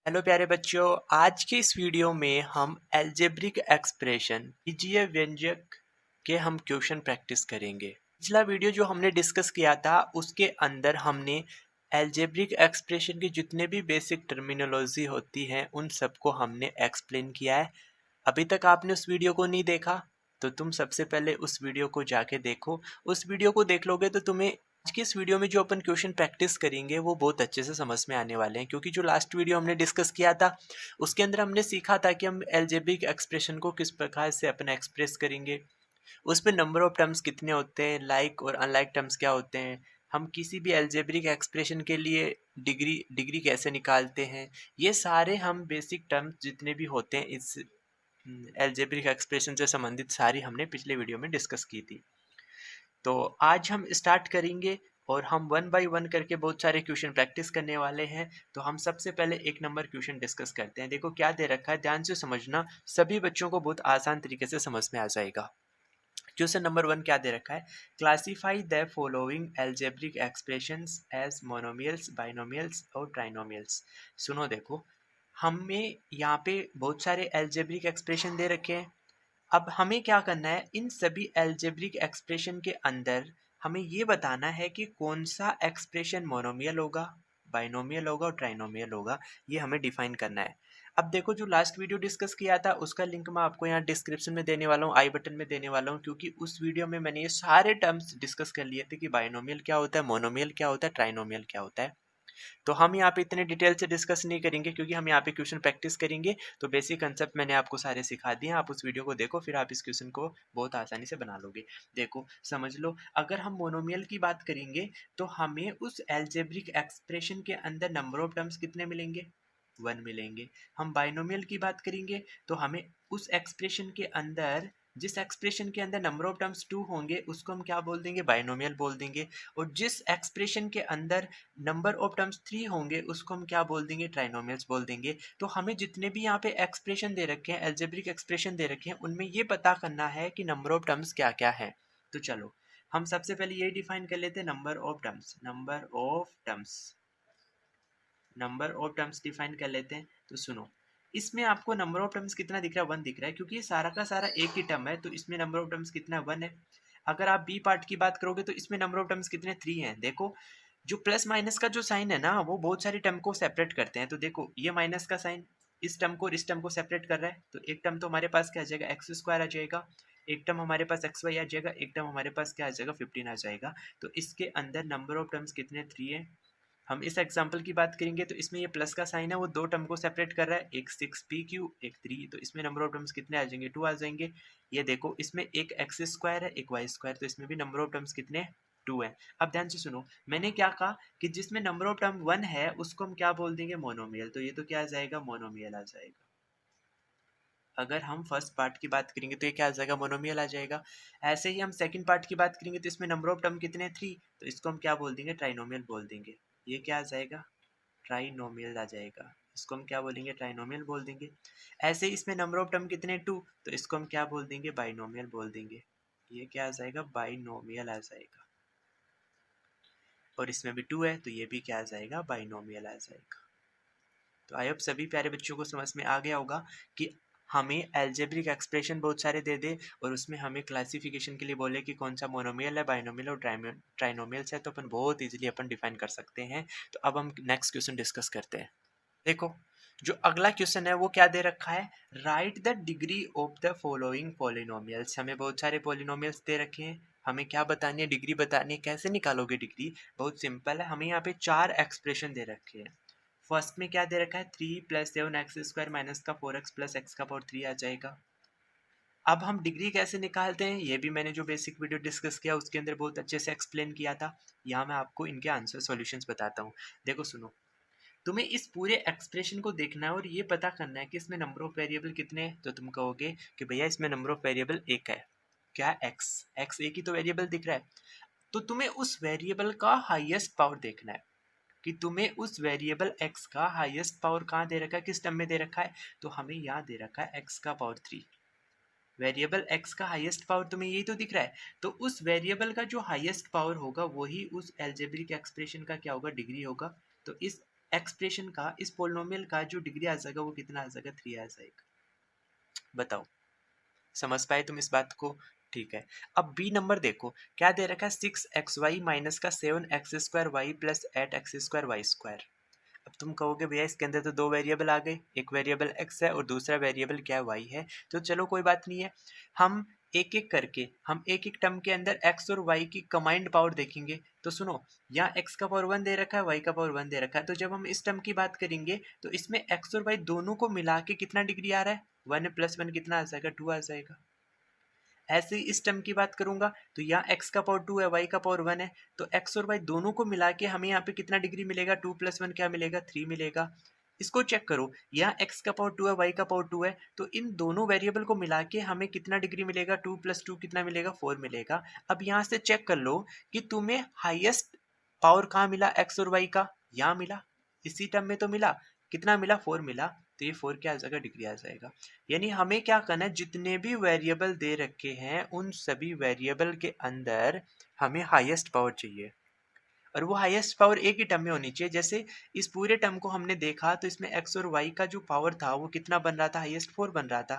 Hello प्यारे बच्चों, आज की इस वीडियो में हम अलजेब्रिक एक्सप्रेशन बीजीय व्यंजक के हम क्वेश्चन प्रैक्टिस करेंगे। पिछला वीडियो जो हमने डिस्कस किया था उसके अंदर हमने अलजेब्रिक एक्सप्रेशन की जितने भी बेसिक टर्मिनोलॉजी होती हैं उन सबको हमने एक्सप्लेन किया है। अभी तक आपने उस वीडियो को नहीं देखा तो तुम सबसे पहले उस वीडियो को जाके देखो। उस वीडियो को देख लोगे तो तुम्हें आज की इस वीडियो में जो अपन क्वेश्चन प्रैक्टिस करेंगे वो बहुत अच्छे से समझ में आने वाले हैं, क्योंकि जो लास्ट वीडियो हमने डिस्कस किया था उसके अंदर हमने सीखा था कि हम अलजेब्रिक एक्सप्रेशन को किस प्रकार से अपन एक्सप्रेस करेंगे, उसमें नंबर ऑफ टर्म्स कितने होते हैं, लाइक और अनलाइक टर्म्स क्या होते हैं, हम किसी भी अलजेब्रिक एक्सप्रेशन के लिए डिग्री डिग्री कैसे निकालते हैं। ये सारे हम बेसिक टर्म्स जितने भी होते हैं इस अलजेब्रिक एक्सप्रेशन से संबंधित सारी हमने पिछले वीडियो में डिस्कस की थी। तो आज हम स्टार्ट करेंगे और हम वन बाय वन करके बहुत सारे क्वेश्चन प्रैक्टिस करने वाले हैं। तो हम सबसे पहले एक नंबर क्वेश्चन डिस्कस करते हैं। देखो क्या दे रखा है, ध्यान से समझना, सभी बच्चों को बहुत आसान तरीके से समझ में आ जाएगा। क्वेश्चन नंबर 1 क्या दे रखा है, classify the following algebraic expressions as monomials, binomials और ट्राइनोमियल्स। सुनो देखो, हमें यहाँ पे बहुत सारे अलजेब्रिक एक्सप्रेशन दे रखे हैं। अब हमें क्या करना है, इन सभी अलजेब्रिक एक्सप्रेशन के अंदर हमें ये बताना है कि कौन सा एक्सप्रेशन मोनोमियल होगा, बाइनोमियल होगा और ट्राइनोमियल होगा। ये हमें डिफाइन करना है। अब देखो, जो लास्ट वीडियो डिस्कस किया था उसका लिंक मैं आपको यहाँ डिस्क्रिप्शन में देने वाला हूँ, आई बटन में देने वाला हूँ, क्योंकि उस वीडियो में मैंने ये सारे टर्म्स डिस्कस कर लिए थे कि बाइनोमियल क्या होता है, मोनोमियल क्या होता है, ट्राइनोमियल क्या होता है। तो हम यहाँ पे इतने डिटेल से डिस्कस नहीं करेंगे, क्योंकि हम यहाँ पे क्वेश्चन प्रैक्टिस करेंगे। तो बेसिक कंसेप्ट मैंने आपको सारे सिखा दिए हैं, आप उस वीडियो को देखो, फिर आप इस क्वेश्चन को बहुत आसानी से बना लोगे। देखो समझ लो, अगर हम मोनोमियल की बात करेंगे तो हमें उस अलजेब्रिक एक्सप्रेशन के अंदर नंबर ऑफ टर्म्स कितने मिलेंगे, 1 मिलेंगे। हम बाइनोमियल की बात करेंगे तो हमें उस एक्सप्रेशन के अंदर, जिस एक्सप्रेशन के अंदर नंबर ऑफ टर्म्स 2 होंगे उसको हम क्या बोल देंगे, बाइनोमियल बोल देंगे। और जिस एक्सप्रेशन के अंदर नंबर ऑफ टर्म्स 3 होंगे उसको हम क्या बोल देंगे, ट्राइनोमियल्स बोल देंगे। तो हमें जितने भी यहाँ पे एक्सप्रेशन दे रखे हैं, अलजेब्रिक एक्सप्रेशन दे रखे हैं, उनमें ये पता करना है कि नंबर ऑफ टर्म्स क्या क्या है। तो चलो हम सबसे पहले ये डिफाइन कर लेते हैं, number of terms. Number of terms define कर लेते हैं। तो सुनो, इसमें आपको नंबर ऑफ टर्म्स कितना दिख रहा है, 1 दिख रहा है, क्योंकि ये सारा का सारा एक ही टर्म है। तो इसमें नंबर ऑफ टर्म्स कितना, 1 है। अगर आप बी पार्ट की बात करोगे तो इसमें नंबर ऑफ टर्म्स कितने, 3 हैं। देखो जो प्लस माइनस का जो साइन है ना, वो बहुत सारी टर्म को सेपरेट करते हैं। तो देखो ये माइनस का साइन इस टर्म को और इस टर्म को सेपरेट कर रहा है। तो एक टर्म तो हमारे पास क्या आ जाएगा, एक्स स्क्वायर आ जाएगा, एक टर्म हमारे पास एक्स वाई आ जाएगा, एक टर्म हमारे पास क्या आ जाएगा, 15 आ जाएगा। तो इसके अंदर नंबर ऑफ टर्म्स कितने, 3 है। हम इस एग्जाम्पल की बात करेंगे तो इसमें ये प्लस का साइन है, वो दो टर्म को सेपरेट कर रहा है, एक 6p³ एक 3। तो इसमें नंबर ऑफ टर्म्स कितने आ जाएंगे, 2 आ जाएंगे। ये देखो इसमें एक एक्स स्क्वायर है, एक वाई स्क्वायर, तो इसमें भी नंबर ऑफ टर्म्स कितने, 2 है। अब ध्यान से सुनो, मैंने क्या कहा कि जिसमें नंबर ऑफ टर्म 1 है उसको हम क्या बोल देंगे, मोनोमियल। तो ये तो क्या आ जाएगा, मोनोमियल आ जाएगा। अगर हम फर्स्ट पार्ट की बात करेंगे तो ये क्या आ जाएगा, मोनोमियल आ जाएगा। ऐसे ही हम सेकंड पार्ट की बात करेंगे तो इसमें नंबर ऑफ टर्म कितने, 3, तो इसको हम क्या बोल देंगे, ट्राइनोमियल बोल देंगे। ये क्या आ जाएगा, ट्राइनोमियल आ जाएगा। इसको हम क्या बोलेंगे, ट्राइनोमियल बोल देंगे। ऐसे ही इसमें नंबर ऑफ टर्म कितने, 2, तो इसको हम क्या बोल देंगे, बाइनोमियल बोल देंगे। ये क्या आ जाएगा, बाइनोमियल आ जाएगा। और इसमें भी 2 है तो ये भी क्या आ जाएगा, बाइनोमियल आ जाएगा। तो आई होप सभी प्यारे बच्चों को समझ में आ गया होगा कि हमें अलजेब्रिक एक्सप्रेशन बहुत सारे दे दे और उसमें हमें क्लासिफिकेशन के लिए बोले कि कौन सा मोनोमियल है, बाइनोमियल और ट्राइनोमियल्स है, तो अपन बहुत इजीली अपन डिफाइन कर सकते हैं। तो अब हम नेक्स्ट क्वेश्चन डिस्कस करते हैं। देखो जो अगला क्वेश्चन है वो क्या दे रखा है, right the degree of the following polynomials. हमें बहुत सारे पॉलिनोमियल्स दे रखे हैं, हमें क्या बतानी है, डिग्री बतानी है। कैसे निकालोगे डिग्री, बहुत सिंपल है। हमें यहाँ पे 4 एक्सप्रेशन दे रखे हैं। फर्स्ट में क्या दे रखा है, 3 + 7x² माइनस का 4x + x³ आ जाएगा। अब हम डिग्री कैसे निकालते हैं, ये भी मैंने जो बेसिक वीडियो डिस्कस किया उसके अंदर बहुत अच्छे से एक्सप्लेन किया था। यहाँ मैं आपको इनके आंसर सॉल्यूशंस बताता हूँ। देखो सुनो, तुम्हें इस पूरे एक्सप्रेशन को देखना है और ये पता करना है कि इसमें नंबर ऑफ वेरिएबल कितने हैं। तो तुम कहोगे कि भैया इसमें नंबर ऑफ वेरिएबल एक है, क्या, एक्स एक ही तो वेरिएबल दिख रहा है। तो तुम्हें उस वेरिएबल का हाईएस्ट पावर देखना है कि तुम्हें उस वेरिएबल एक्स का हाईएस्ट पावर कहाँ दे रखा है, किस टर्म में दे रखा है। तो हमें यहाँ दे रखा है एक्स का पावर 3। वेरिएबल एक्स का हाईएस्ट पावर तुम्हें यही तो दिख रहा है। तो उस वेरिएबल का जो हाईएस्ट पावर होगा वही उस एल्जेब्रिक एक्सप्रेशन का क्या होगा, डिग्री होगा। तो इस एक्सप्रेशन का, इस पोलिनोमियल का जो डिग्री आ जाएगा वो कितना आ जाएगा, 3 आ जाएगा। बताओ, समझ पाए तुम इस बात को? ठीक है। अब बी नंबर देखो, क्या दे रखा है, 6xy माइनस का 7x² प्लस 8x²y²। अब तुम कहोगे भैया इसके अंदर तो दो वेरिएबल आ गए, एक वेरिएबल x है और दूसरा वेरिएबल क्या है, y है। तो चलो कोई बात नहीं है, हम एक एक करके हम एक एक टर्म के अंदर x और y की कंबाइंड पावर देखेंगे। तो सुनो, यहाँ x का पावर 1 दे रखा है, y का पावर 1 दे रखा है, तो जब हम इस टर्म की बात करेंगे तो इसमें x और y दोनों को मिला के कितना डिग्री आ रहा है, 1 प्लस 1 कितना आ जाएगा, 2 आ जाएगा। ऐसे ही इस टर्म की बात करूंगा तो यहाँ x का पावर 2 है, y का पावर 1 है, तो x और y दोनों को मिला के हमें यहाँ पे कितना डिग्री मिलेगा, 2 प्लस 1 क्या मिलेगा, 3 मिलेगा। इसको चेक करो, यहाँ x का पावर 2 है, y का पावर 2 है, तो इन दोनों वेरिएबल को मिला के हमें कितना डिग्री मिलेगा, 2 प्लस 2 कितना मिलेगा, 4 मिलेगा। अब यहाँ से चेक कर लो कि तुम्हें हाईएस्ट पावर कहाँ मिला, x और y का, यहाँ मिला, इसी टर्म में तो मिला, कितना मिला, 4 मिला। तो ये 4 क्या आ जाएगा, डिग्री आ जाएगा। यानी हमें क्या करना है, जितने भी वेरिएबल दे रखे हैं उन सभी वेरिएबल के अंदर हमें हाईएस्ट पावर चाहिए, और वो हाईएस्ट पावर एक ही टर्म में होनी चाहिए। जैसे इस पूरे टर्म को हमने देखा तो इसमें x और y का जो पावर था वो कितना बन रहा था, हाईएस्ट 4 बन रहा था।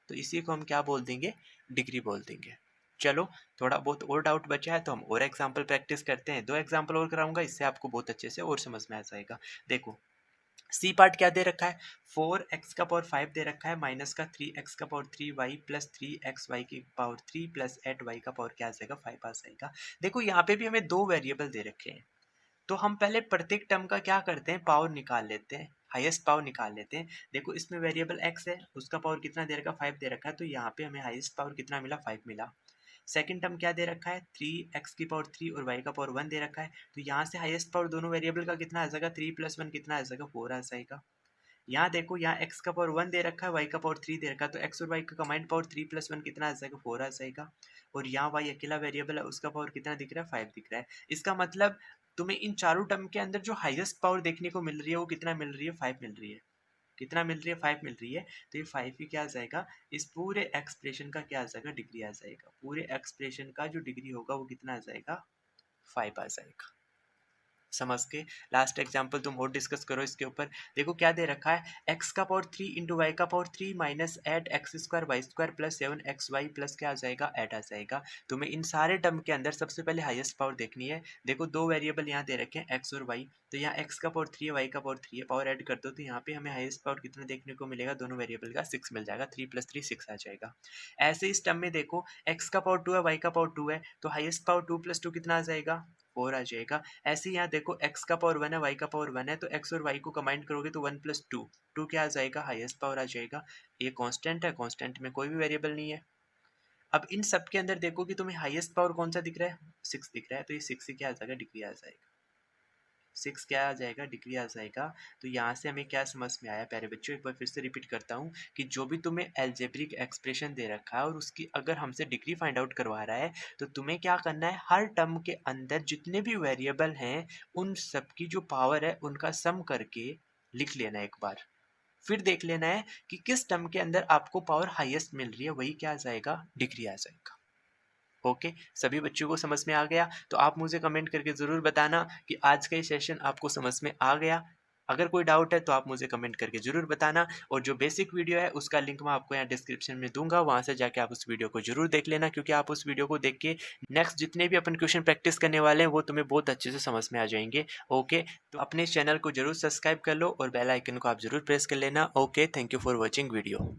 तो इसी को हम क्या बोल देंगे, डिग्री बोल देंगे। चलो, थोड़ा बहुत और डाउट बचा है तो हम और एग्जाम्पल प्रैक्टिस करते हैं। 2 एग्जाम्पल और कराऊंगा, इससे आपको बहुत अच्छे से और समझ में आ जाएगा। देखो, सी पार्ट क्या दे रखा है, 4x का पावर 5 दे रखा है माइनस का 3x का पावर 3y प्लस 3xy की पावर 3 प्लस 8y का पावर क्या आ जाएगा, 5 आ जाएगा। देखो यहाँ पे भी हमें दो वेरिएबल दे रखे हैं, तो हम पहले प्रत्येक टर्म का क्या करते हैं, पावर निकाल लेते हैं, हाईएस्ट पावर निकाल लेते हैं। देखो इसमें वेरिएबल x है, उसका पावर कितना दे रखा है, 5 दे रखा है, तो यहाँ पे हमें हाईएस्ट पावर कितना मिला, 5 मिला। सेकंड टर्म क्या दे रखा है, 3x की पावर 3 और y का पावर 1 दे रखा है, तो यहाँ से हाईएस्ट पावर दोनों वेरिएबल का कितना आ जाएगा, 3 प्लस 1 कितना आ जाएगा, 4 आ जाएगा। यहाँ देखो, यहाँ x का पावर 1 दे रखा है, y का पावर 3 दे रखा है, तो x और y का कमाइंड पावर 3 प्लस 1 कितना आ जाएगा, 4 आ जाएगा। और यहाँ y अकेला वेरिएबल है, उसका पावर कितना दिख रहा है, 5 दिख रहा है। इसका मतलब तुम्हें इन चारों टर्म के अंदर जो हाईएस्ट पावर देखने को मिल रही है वो कितना मिल रही है, 5 मिल रही है। कितना मिल रही है, 5 मिल रही है। तो ये 5 ही क्या आ जाएगा, इस पूरे एक्सप्रेशन का क्या आ जाएगा, डिग्री आ जाएगा। पूरे एक्सप्रेशन का जो डिग्री होगा वो कितना आ जाएगा, 5 आ जाएगा। समझ के लास्ट एग्जाम्पल तुम और डिस्कस करो इसके ऊपर। देखो क्या दे रखा है, x का पावर 3 इंटू वाई का power 3 minus 8x² y² plus 7xy plus क्या आ जाएगा, 8 आ जाएगा। तुम्हें इन सारे टर्म के अंदर सबसे पहले हाईएस्ट पावर देखनी है। देखो दो वेरिएबल यहाँ दे रखे हैं, x और y, तो यहाँ x का पावर 3 है, y का पावर 3 है, पावर ऐड कर दो तो यहाँ पे हमें हाईएस्ट पावर कितना देखने को मिलेगा, दोनों वेरिएबल का 6 मिल जाएगा, 3 प्लस 3 6 आ जाएगा। ऐसे इस टर्म में देखो, x का पावर 2 है, y का पावर 2 है, तो हाईएस्ट पावर 2 प्लस 2 कितना आ जाएगा, 4 आ जाएगा। ऐसे यहाँ देखो, x का पावर 1 है, y का पावर 1 है, तो x और y को कंबाइन करोगे तो 1 प्लस 2, 2 क्या आ जाएगा, हाईएस्ट पावर आ जाएगा। ये कांस्टेंट है, कांस्टेंट में कोई भी वेरिएबल नहीं है। अब इन सब के अंदर देखो कि तुम्हें हाईएस्ट पावर कौन सा दिख रहा है, 6 दिख रहा है, तो ये 6 से क्या आ जाएगा, डिग्री आ जाएगा। 6 क्या आ जाएगा, डिग्री आ जाएगा। तो यहाँ से हमें क्या समझ में आया प्यारे बच्चों, एक बार फिर से रिपीट करता हूँ कि जो भी तुम्हें एल्जेब्रिक एक्सप्रेशन दे रखा है और उसकी अगर हमसे डिग्री फाइंड आउट करवा रहा है, तो तुम्हें क्या करना है, हर टर्म के अंदर जितने भी वेरिएबल हैं उन सब की जो पावर है उनका सम करके लिख लेना है एक बार। फिर देख लेना है कि किस टर्म के अंदर आपको पावर हाईएस्ट मिल रही है, वही क्या आ जाएगा, डिग्री आ जाएगा। ओके, सभी बच्चों को समझ में आ गया? तो आप मुझे कमेंट करके ज़रूर बताना कि आज का ये सेशन आपको समझ में आ गया। अगर कोई डाउट है तो आप मुझे कमेंट करके ज़रूर बताना, और जो बेसिक वीडियो है उसका लिंक मैं आपको यहाँ डिस्क्रिप्शन में दूंगा, वहाँ से जाके आप उस वीडियो को ज़रूर देख लेना, क्योंकि आप उस वीडियो को देख के नेक्स्ट जितने भी अपन क्वेश्चन प्रैक्टिस करने वाले हैं वो तुम्हें बहुत अच्छे से समझ में आ जाएंगे। ओके, तो अपने चैनल को ज़रूर सब्सक्राइब कर लो और बेल आइकन को आप ज़रूर प्रेस कर लेना। Okay, thank you for watching video.